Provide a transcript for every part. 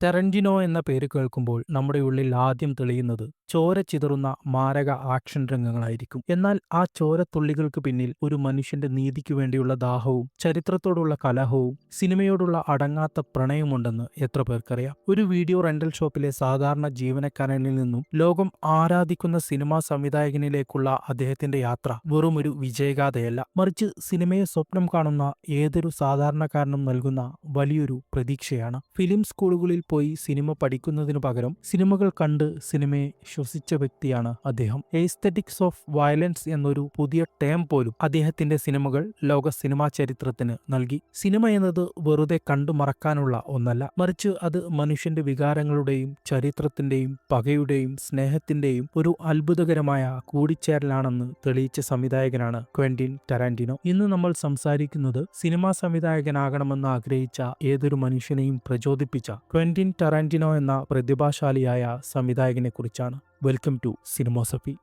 ടെറന്റിനോ എന്ന പേര് കേൾക്കുമ്പോൾ നമ്മുടെ ഉള്ളിൽ ആദ്യം തെളിയുന്നത് ചോര ചിതറുന്ന മാരക ആക്ഷൻ രംഗങ്ങളായിരിക്കും. എന്നാൽ ആ ചോരത്തുള്ളികൾക്ക് പിന്നിൽ ഒരു മനുഷ്യന്റെ നീതിക്കു വേണ്ടിയുള്ള ദാഹവും ചരിത്രത്തോടുള്ള കലഹവും സിനിമയോടുള്ള അടങ്ങാത്ത പ്രണയമുണ്ടെന്ന് എത്ര പേർക്കറിയാം. ഒരു വീഡിയോ റെന്റൽ ഷോപ്പിലെ സാധാരണ ജീവനക്കാരനിൽ നിന്നും ലോകം ആരാധിക്കുന്ന സിനിമാ സംവിധായകനിലേക്കുള്ള അദ്ദേഹത്തിന്റെ യാത്ര വെറുമൊരു വിജയഗാഥയല്ല, മറിച്ച് സിനിമയെ സ്വപ്നം കാണുന്ന ഏതൊരു സാധാരണക്കാരനും നൽകുന്ന വലിയൊരു പ്രതീക്ഷയാണ്. ഫിലിം സ്കൂളുകളിൽ പോയി സിനിമ പഠിക്കുന്നതിനു പകരം സിനിമകൾ കണ്ട് സിനിമയെ ശ്വസിച്ച വ്യക്തിയാണ് അദ്ദേഹം. എസ്തെറ്റിക്സ് ഓഫ് വയലൻസ് എന്നൊരു പുതിയ ടേം പോലും അദ്ദേഹത്തിന്റെ സിനിമകൾ ലോക സിനിമാ ചരിത്രത്തിന് നൽകി. സിനിമ എന്നത് വെറുതെ കണ്ടു മറക്കാനുള്ള ഒന്നല്ല, മറിച്ച് അത് മനുഷ്യന്റെ വികാരങ്ങളുടെയും ചരിത്രത്തിന്റെയും പകയുടെയും സ്നേഹത്തിന്റെയും ഒരു അത്ഭുതകരമായ കൂടിച്ചേരലാണെന്ന് തെളിയിച്ച സംവിധായകനാണ് ക്വെന്റിൻ ടാരന്റിനോ. ഇന്ന് നമ്മൾ സംസാരിക്കുന്നത് സിനിമാ സംവിധായകനാകണമെന്ന് ആഗ്രഹിച്ച ഏതൊരു മനുഷ്യനെയും പ്രചോദിപ്പിച്ച ക്വെന്റിൻ ടാരന്റിനോ എന്ന പ്രതിഭാശാലിയായ സംവിധായകനെ കുറിച്ചാണ്. Welcome to Cinemosophy.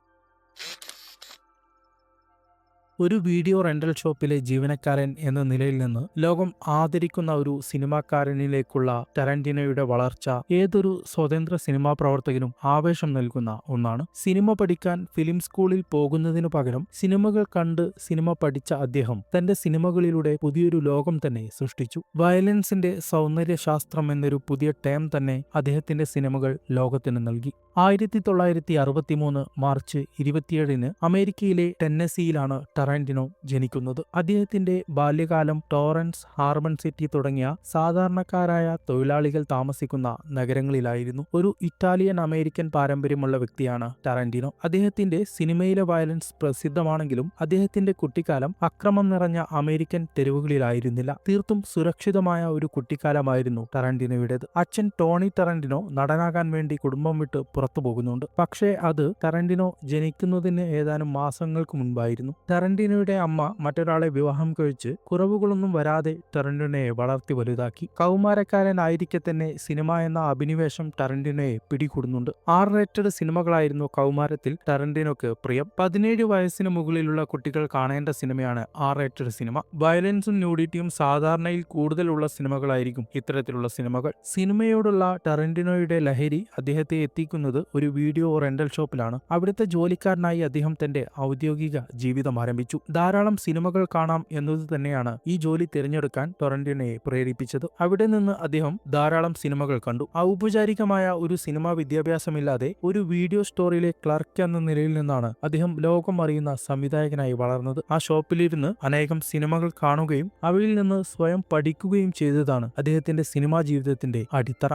ഒരു വീഡിയോ റെന്റൽ ഷോപ്പിലെ ജീവനക്കാരൻ എന്ന നിലയിൽ നിന്ന് ലോകം ആദരിക്കുന്ന ഒരു സിനിമാക്കാരനിലേക്കുള്ള ടാരന്റിനോയുടെ വളർച്ച ഏതൊരു സ്വതന്ത്ര സിനിമാ പ്രവർത്തകനും ആവേശം നൽകുന്ന ഒന്നാണ്. സിനിമ പഠിക്കാൻ ഫിലിം സ്കൂളിൽ പോകുന്നതിനു പകരം സിനിമകൾ കണ്ട് സിനിമ പഠിച്ച അദ്ദേഹം തന്റെ സിനിമകളിലൂടെ പുതിയൊരു ലോകം തന്നെ സൃഷ്ടിച്ചു. വയലൻസിന്റെ സൗന്ദര്യശാസ്ത്രം എന്നൊരു പുതിയ ടേം തന്നെ അദ്ദേഹത്തിന്റെ സിനിമകൾ ലോകത്തിന് നൽകി. 1963 മാർച്ച് 27 അമേരിക്കയിലെ ടെന്നസിയിലാണ് ടാരന്റിനോ ജനിക്കുന്നത്. അദ്ദേഹത്തിന്റെ ബാല്യകാലം ടോറൻസ്, ഹാർബർ സിറ്റി തുടങ്ങിയ സാധാരണക്കാരായ തൊഴിലാളികൾ താമസിക്കുന്ന നഗരങ്ങളിലായിരുന്നു. ഒരു ഇറ്റാലിയൻ അമേരിക്കൻ പാരമ്പര്യമുള്ള വ്യക്തിയാണ് ടാരന്റിനോ. അദ്ദേഹത്തിന്റെ സിനിമയിലെ വയലൻസ് പ്രസിദ്ധമാണെങ്കിലും അദ്ദേഹത്തിന്റെ കുട്ടിക്കാലം അക്രമം നിറഞ്ഞ അമേരിക്കൻ തെരുവുകളിലായിരുന്നില്ല. തീർത്തും സുരക്ഷിതമായ ഒരു കുട്ടിക്കാലമായിരുന്നു ടാരന്റിനോയുടേത്. അച്ഛൻ ടോണി ടാരന്റിനോ നടനാകാൻ വേണ്ടി കുടുംബം വിട്ട് പുറത്തു പോകുന്നുണ്ട്. പക്ഷേ അത് ടാരന്റിനോ ജനിക്കുന്നതിന് ഏതാനും മാസങ്ങൾക്ക് മുൻപായിരുന്നു. ടാരന്റിനോയുടെ അമ്മ മറ്റൊരാളെ വിവാഹം കഴിച്ച് കുറവുകളൊന്നും വരാതെ ടാരന്റിനോയെ വളർത്തി വലുതാക്കി. കൗമാരക്കാരനായിരിക്കെ തന്നെ സിനിമ എന്ന അഭിനിവേശം ടാരന്റിനോയെ പിടികൂടുന്നുണ്ട്. R-റേറ്റഡ് സിനിമകളായിരുന്നു കൗമാരത്തിൽ ടാരന്റിനോക്ക് പ്രിയം. 17 വയസ്സിന് മുകളിലുള്ള കുട്ടികൾ കാണേണ്ട സിനിമയാണ് R-റേറ്റഡ് സിനിമ. വയലൻസും ന്യൂഡിറ്റിയും സാധാരണയിൽ കൂടുതലുള്ള സിനിമകളായിരിക്കും ഇത്തരത്തിലുള്ള സിനിമകൾ. സിനിമയോടുള്ള ടാരന്റിനോയുടെ ലഹരി അദ്ദേഹത്തെ എത്തിക്കുന്നത് ഒരു വീഡിയോ റെന്റൽ ഷോപ്പിലാണ്. അവിടുത്തെ ജോലിക്കാരനായി അദ്ദേഹം തന്റെ ഔദ്യോഗിക ജീവിതം ആരംഭിച്ചു. ധാരാളം സിനിമകൾ കാണാം എന്നത് തന്നെയാണ് ഈ ജോലി തിരഞ്ഞെടുക്കാൻ ടാരന്റിനോയെ പ്രേരിപ്പിച്ചത്. അവിടെ നിന്ന് അദ്ദേഹം ധാരാളം സിനിമകൾ കണ്ടു. ഔപചാരികമായ ഒരു സിനിമാ വിദ്യാഭ്യാസമില്ലാതെ ഒരു വീഡിയോ സ്റ്റോറിലെ ക്ലർക്ക് എന്ന നിലയിൽ നിന്നാണ് അദ്ദേഹം ലോകം അറിയുന്ന സംവിധായകനായി വളർന്നത്. ആ ഷോപ്പിലിരുന്ന് അനേകം സിനിമകൾ കാണുകയും അവയിൽ നിന്ന് സ്വയം പഠിക്കുകയും ചെയ്തതാണ് അദ്ദേഹത്തിന്റെ സിനിമാ ജീവിതത്തിന്റെ അടിത്തറ.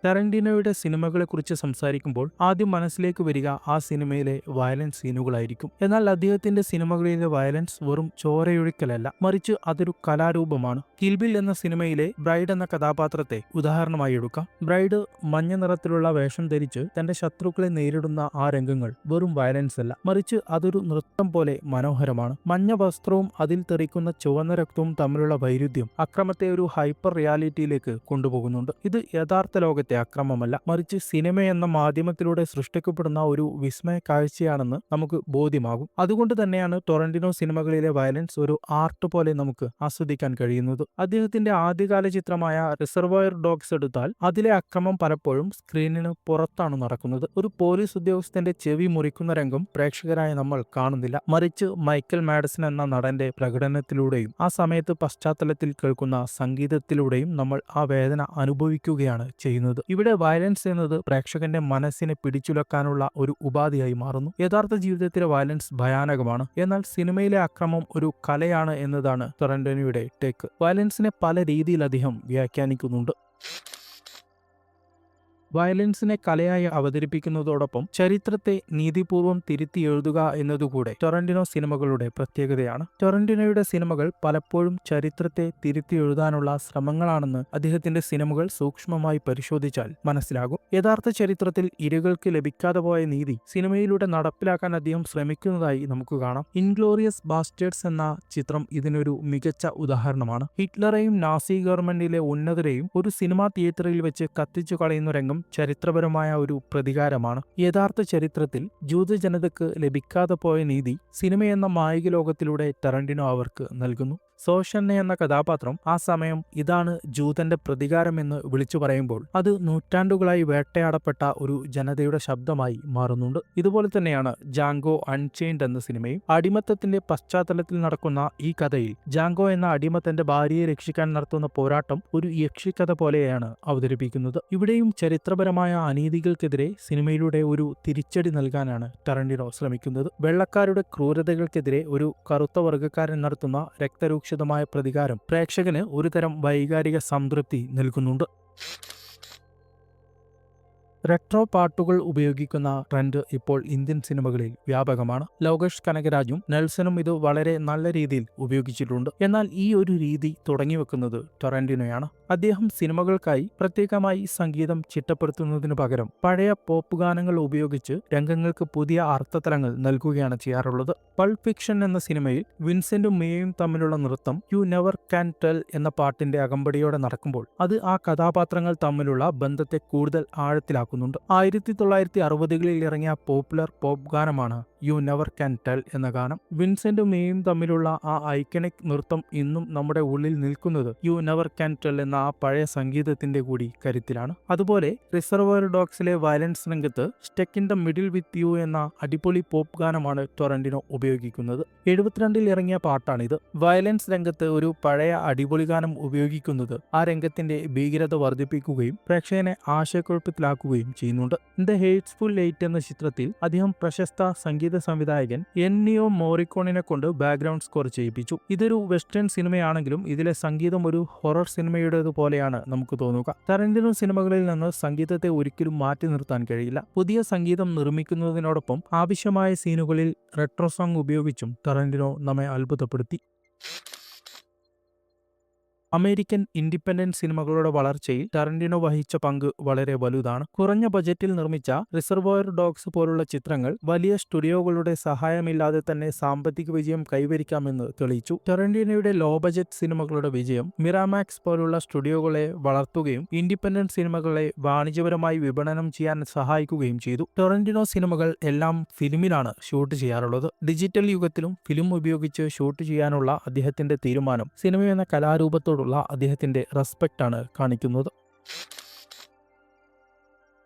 ടാരന്റിനോയുടെ സിനിമകളെക്കുറിച്ച് സംസാരിക്കുമ്പോൾ ആദ്യം മനസ്സിലേക്ക് വരിക ആ സിനിമയിലെ വയലൻസ് സീനുകളായിരിക്കും. എന്നാൽ അദ്ദേഹത്തിന്റെ സിനിമകളിലെ വയലൻസ് വെറും ചോരയൊഴുക്കലല്ല, മറിച്ച് അതൊരു കലാരൂപമാണ്. കിൽ ബിൽ എന്ന സിനിമയിലെ ബ്രൈഡ് എന്ന കഥാപാത്രത്തെ ഉദാഹരണമായി എടുക്കാം. ബ്രൈഡ് മഞ്ഞ നിറത്തിലുള്ള വേഷം ധരിച്ച് തന്റെ ശത്രുക്കളെ നേരിടുന്ന ആ രംഗങ്ങൾ വെറും വയലൻസ് അല്ല, മറിച്ച് അതൊരു നൃത്തം പോലെ മനോഹരമാണ്. മഞ്ഞ വസ്ത്രവും അതിൽ തെറിക്കുന്ന ചുവന്ന രക്തവും തമ്മിലുള്ള വൈരുദ്ധ്യം അക്രമത്തെ ഒരു ഹൈപ്പർ റിയാലിറ്റിയിലേക്ക് കൊണ്ടുപോകുന്നുണ്ട്. ഇത് യഥാർത്ഥ ലോകത്തെ അക്രമമല്ല, മറിച്ച് സിനിമ എന്ന മാധ്യമത്തിലൂടെ സൃഷ്ടിക്കപ്പെടുന്ന ഒരു വിസ്മയ കാഴ്ചയാണെന്ന് നമുക്ക് ബോധ്യമാകും. അതുകൊണ്ട് തന്നെയാണ് ടാരന്റിനോ സിനിമകളിലെ വയലൻസ് ഒരു ആർട്ട് പോലെ നമുക്ക് ആസ്വദിക്കാൻ കഴിയുന്നത്. അദ്ദേഹത്തിന്റെ ആദ്യകാല ചിത്രമായ റിസർവോയർ ഡോഗ്സ് എടുത്താൽ അതിലെ അക്രമം പലപ്പോഴും സ്ക്രീനിന് പുറത്താണ് നടക്കുന്നത്. ഒരു പോലീസ് ഉദ്യോഗസ്ഥന്റെ ചെവി മുറിക്കുന്ന രംഗം പ്രേക്ഷകരായ നമ്മൾ കാണുന്നില്ല, മറിച്ച് മൈക്കൽ മാഡ്സൺ എന്ന നടന്റെ പ്രകടനത്തിലൂടെയും ആ സമയത്ത് പശ്ചാത്തലത്തിൽ കേൾക്കുന്ന സംഗീതത്തിലൂടെയും നമ്മൾ ആ വേദന അനുഭവിക്കുകയാണ് ചെയ്യുന്നത്. ഇവിടെ വയലൻസ് എന്നത് പ്രേക്ഷകന്റെ മനസ്സിനെ പിടിച്ചുലക്കാനുള്ള ഒരു ഉപാധിയായി മാറുന്നു. യഥാർത്ഥ ജീവിതത്തിലെ വയലൻസ് ഭയാനകമാണ്, എന്നാൽ സിനിമയിലെ അക്രമം ഒരു കലയാണ് എന്നതാണ് ടാരന്റിനോയുടെ ടേക്ക്. വയലൻസിനെ പല രീതിയിൽ അദ്ദേഹം വ്യാഖ്യാനിക്കുന്നുണ്ട്. വയലൻസിനെ കലയായി അവതരിപ്പിക്കുന്നതോടൊപ്പം ചരിത്രത്തെ നീതിപൂർവം തിരുത്തി എഴുതുക എന്നതുകൂടെ ടാരന്റിനോ സിനിമകളുടെ പ്രത്യേകതയാണ്. ടാരന്റിനോയുടെ സിനിമകൾ പലപ്പോഴും ചരിത്രത്തെ തിരുത്തി എഴുതാനുള്ള ശ്രമങ്ങളാണെന്ന് അദ്ദേഹത്തിന്റെ സിനിമകൾ സൂക്ഷ്മമായി പരിശോധിച്ചാൽ മനസ്സിലാകും. യഥാർത്ഥ ചരിത്രത്തിൽ ഇരകൾക്ക് ലഭിക്കാതെ പോയ നീതി സിനിമയിലൂടെ നടപ്പിലാക്കാൻ അദ്ദേഹം ശ്രമിക്കുന്നതായി നമുക്ക് കാണാം. ഇൻഗ്ലോറിയസ് ബാസ്റ്റേർഡ്സ് എന്ന ചിത്രം ഇതിനൊരു മികച്ച ഉദാഹരണമാണ്. ഹിറ്റ്ലറെയും നാസി ഗവൺമെന്റിലെ ഉന്നതരെയും ഒരു സിനിമാ തിയേറ്ററിൽ വെച്ച് കത്തിച്ചു കളയുന്ന രംഗം ചരിത്രപരമായ ഒരു പ്രതികാരമാണ്. യഥാർത്ഥ ചരിത്രത്തിൽ ജൂത ജനതയ്ക്ക് ലഭിക്കാതെ പോയ നീതി സിനിമയെന്ന മായിക ലോകത്തിലൂടെ ടാരന്റിനോ അവർക്ക് നൽകുന്നു. സോഷന്നെ എന്ന കഥാപാത്രം ആ സമയം ഇതാണ് ജൂതന്റെ പ്രതികാരമെന്ന് വിളിച്ചു പറയുമ്പോൾ അത് നൂറ്റാണ്ടുകളായി വേട്ടയാടപ്പെട്ട ഒരു ജനതയുടെ ശബ്ദമായി മാറുന്നുണ്ട്. ഇതുപോലെ തന്നെയാണ് ജാങ്കോ അൺചെയിൻഡ് എന്ന സിനിമയും. അടിമത്തത്തിന്റെ പശ്ചാത്തലത്തിൽ നടക്കുന്ന ഈ കഥയിൽ ജാങ്കോ എന്ന അടിമ തന്റെ ഭാര്യയെ രക്ഷിക്കാൻ നടത്തുന്ന പോരാട്ടം ഒരു യക്ഷിക്കഥ പോലെയാണ് അവതരിപ്പിക്കുന്നത്. ഇവിടെയും ചരിത്രപരമായ അനീതികൾക്കെതിരെ സിനിമയിലൂടെ ഒരു തിരിച്ചടി നൽകാനാണ് ടറന്റിനോ ശ്രമിക്കുന്നത്. വെള്ളക്കാരുടെ ക്രൂരതകൾക്കെതിരെ ഒരു കറുത്ത വർഗ്ഗക്കാരൻ നടത്തുന്ന രക്തരൂക്ഷിതമായ പ്രതികാരം പ്രേക്ഷകന് ഒരുതരം വൈകാരിക സംതൃപ്തി നൽകുന്നുണ്ട്. റെട്രോ പാട്ടുകൾ ഉപയോഗിക്കുന്ന ട്രെൻഡ് ഇപ്പോൾ ഇന്ത്യൻ സിനിമകളിൽ വ്യാപകമാണ്. ലോകേഷ് കനകരാജും നെൽസണും ഇത് വളരെ നല്ല രീതിയിൽ ഉപയോഗിച്ചിട്ടുണ്ട്. എന്നാൽ ഈ ഒരു രീതി തുടങ്ങിവെക്കുന്നത് ടൊറന്റിനോയാണ്. അദ്ദേഹം സിനിമകൾക്കായി പ്രത്യേകമായി സംഗീതം ചിട്ടപ്പെടുത്തുന്നതിനു പകരം പഴയ പോപ്പ് ഗാനങ്ങൾ ഉപയോഗിച്ച് രംഗങ്ങൾക്ക് പുതിയ അർത്ഥതലങ്ങൾ നൽകുകയാണ് ചെയ്യാറുള്ളത്. പൾപ്പ് ഫിക്ഷൻ എന്ന സിനിമയിൽ വിൻസെന്റും മേയും തമ്മിലുള്ള നൃത്തം യു നെവർ ക്യാൻ ടെൽ എന്ന പാട്ടിന്റെ അകമ്പടിയോടെ നടക്കുമ്പോൾ അത് ആ കഥാപാത്രങ്ങൾ തമ്മിലുള്ള ബന്ധത്തെ കൂടുതൽ ആഴത്തിലാക്കും. 1960കളിൽ ഇറങ്ങിയ പോപ്പുലർ പോപ്പ് ഗാനമാണ് യു നെവർ ക്യാൻ ടെൽ എന്ന ഗാനം. വിൻസെന്റും മേയും തമ്മിലുള്ള ആ ഐക്കണിക് നൃത്തം ഇന്നും നമ്മുടെ ഉള്ളിൽ നിൽക്കുന്നത് യു നെവർ ക്യാൻ ടെൽ എന്ന ആ പഴയ സംഗീതത്തിന്റെ കൂടി കരുത്തിലാണ്. അതുപോലെ റിസർവോയർ ഡോഗ്സിലെ വയലൻസ് രംഗത്ത് stuck in the middle with you എന്ന അടിപൊളി പോപ്പ് ഗാനമാണ് ടൊറന്റിനോ ഉപയോഗിക്കുന്നത്. 72ൽ ഇറങ്ങിയ പാട്ടാണിത്. വയലൻസ് രംഗത്ത് ഒരു പഴയ അടിപൊളി ഗാനം ഉപയോഗിക്കുന്നത് ആ രംഗത്തിന്റെ ഭീകരത വർദ്ധിപ്പിക്കുകയും പ്രേക്ഷകനെ ആശയക്കുഴപ്പത്തിലാക്കുകയും ചെയ്യുന്നുണ്ട്. ദ ഹേറ്റ്ഫുൾ എയ്റ്റ് എന്ന ചിത്രത്തിൽ അദ്ദേഹം പ്രശസ്ത സംഗീത സംവിധായകൻ എന്നിയോ മോറിക്കോണിനെ കൊണ്ട് ബാക്ക്ഗ്രൗണ്ട് സ്കോർ ചെയ്യിപ്പിച്ചു. ഇതൊരു വെസ്റ്റേൺ സിനിമയാണെങ്കിലും ഇതിലെ സംഗീതം ഒരു ഹൊറർ സിനിമയുടേത് പോലെയാണ് നമുക്ക് തോന്നുക. ടറന്റിനോ സിനിമകളിൽ നിന്ന് സംഗീതത്തെ ഒരിക്കലും മാറ്റി നിർത്താൻ കഴിയില്ല. പുതിയ സംഗീതം നിർമ്മിക്കുന്നതിനോടൊപ്പം ആവശ്യമായ സീനുകളിൽ റെട്രോ സോങ് ഉപയോഗിച്ചും ടറന്റിനോ നമ്മെ അത്ഭുതപ്പെടുത്തി. അമേരിക്കൻ ഇൻഡിപെൻഡന്റ് സിനിമകളുടെ വളർച്ചയിൽ ടറന്റിനോ വഹിച്ച പങ്ക് വളരെ വലുതാണ്. കുറഞ്ഞ ബജറ്റിൽ നിർമ്മിച്ച റിസർവോയർ ഡോഗ്സ് പോലുള്ള ചിത്രങ്ങൾ വലിയ സ്റ്റുഡിയോകളുടെ സഹായമില്ലാതെ തന്നെ സാമ്പത്തിക വിജയം കൈവരിക്കാമെന്ന് തെളിയിച്ചു. ടറന്റിനോയുടെ ലോ ബജറ്റ് സിനിമകളുടെ വിജയം മിറാമാക്സ് പോലുള്ള സ്റ്റുഡിയോകളെ വളർത്തുകയും ഇൻഡിപെൻഡന്റ് സിനിമകളെ വാണിജ്യപരമായി വിപണനം ചെയ്യാൻ സഹായിക്കുകയും ചെയ്തു. ടറന്റിനോ സിനിമകൾ എല്ലാം ഫിലിമിലാണ് ഷൂട്ട് ചെയ്യാറുള്ളത്. ഡിജിറ്റൽ യുഗത്തിലും ഫിലിം ഉപയോഗിച്ച് ഷൂട്ട് ചെയ്യാനുള്ള അദ്ദേഹത്തിന്റെ തീരുമാനം സിനിമയെന്ന കലാരൂപത്തോട് അദ്ദേഹത്തിന്റെ റെസ്പെക്റ്റ് ആണ് കാണിക്കുന്നത്.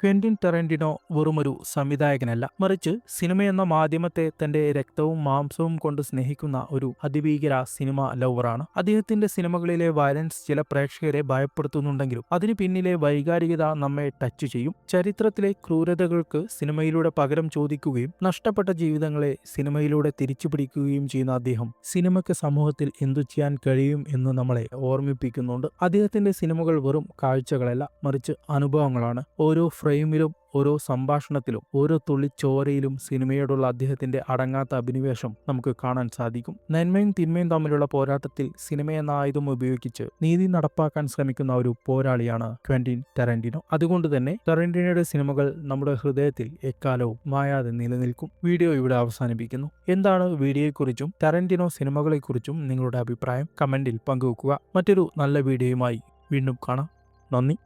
ക്വെന്റിൻ ടറന്റിനോ വെറുമൊരു സംവിധായകനല്ല, മറിച്ച് സിനിമയെന്ന മാധ്യമത്തെ തന്റെ രക്തവും മാംസവും കൊണ്ട് സ്നേഹിക്കുന്ന ഒരു അതിഭീകര സിനിമ ലവറാണ്. അദ്ദേഹത്തിന്റെ സിനിമകളിലെ വയലൻസ് ചില പ്രേക്ഷകരെ ഭയപ്പെടുത്തുന്നുണ്ടെങ്കിലും അതിന് പിന്നിലെ വൈകാരികത നമ്മെ ടച്ച് ചെയ്യും. ചരിത്രത്തിലെ ക്രൂരതകൾക്ക് സിനിമയിലൂടെ പകരം ചോദിക്കുകയും നഷ്ടപ്പെട്ട ജീവിതങ്ങളെ സിനിമയിലൂടെ തിരിച്ചുപിടിക്കുകയും ചെയ്യുന്ന അദ്ദേഹം സിനിമയ്ക്ക് സമൂഹത്തിൽ എന്തു ചെയ്യാൻ കഴിയും എന്ന് നമ്മളെ ഓർമ്മിപ്പിക്കുന്നുണ്ട്. അദ്ദേഹത്തിന്റെ സിനിമകൾ വെറും കാഴ്ചകളല്ല, മറിച്ച് അനുഭവങ്ങളാണ്. ഓരോ ഫ്രെയിമിലും, ഓരോ സംഭാഷണത്തിലും, ഓരോ തുള്ളി ചോരയിലും സിനിമയോടുള്ള അദ്ദേഹത്തിന്റെ അടങ്ങാത്ത അഭിനിവേശം നമുക്ക് കാണാൻ സാധിക്കും. നന്മയും തിന്മയും തമ്മിലുള്ള പോരാട്ടത്തിൽ സിനിമയെന്ന ആയുധം ഉപയോഗിച്ച് നീതി നടപ്പാക്കാൻ ശ്രമിക്കുന്ന ഒരു പോരാളിയാണ് ക്വെന്റിൻ ടറന്റിനോ. അതുകൊണ്ട് തന്നെ ടറന്റിനോയുടെ സിനിമകൾ നമ്മുടെ ഹൃദയത്തിൽ എക്കാലവും മായാതെ നിലനിൽക്കും. വീഡിയോ ഇവിടെ അവസാനിപ്പിക്കുന്നു. എന്താണ് വീഡിയോയെക്കുറിച്ചും ടറന്റിനോ സിനിമകളെക്കുറിച്ചും നിങ്ങളുടെ അഭിപ്രായം കമന്റിൽ പങ്കുവെക്കുക. മറ്റൊരു നല്ല വീഡിയോയുമായി വീണ്ടും കാണാം. നന്ദി.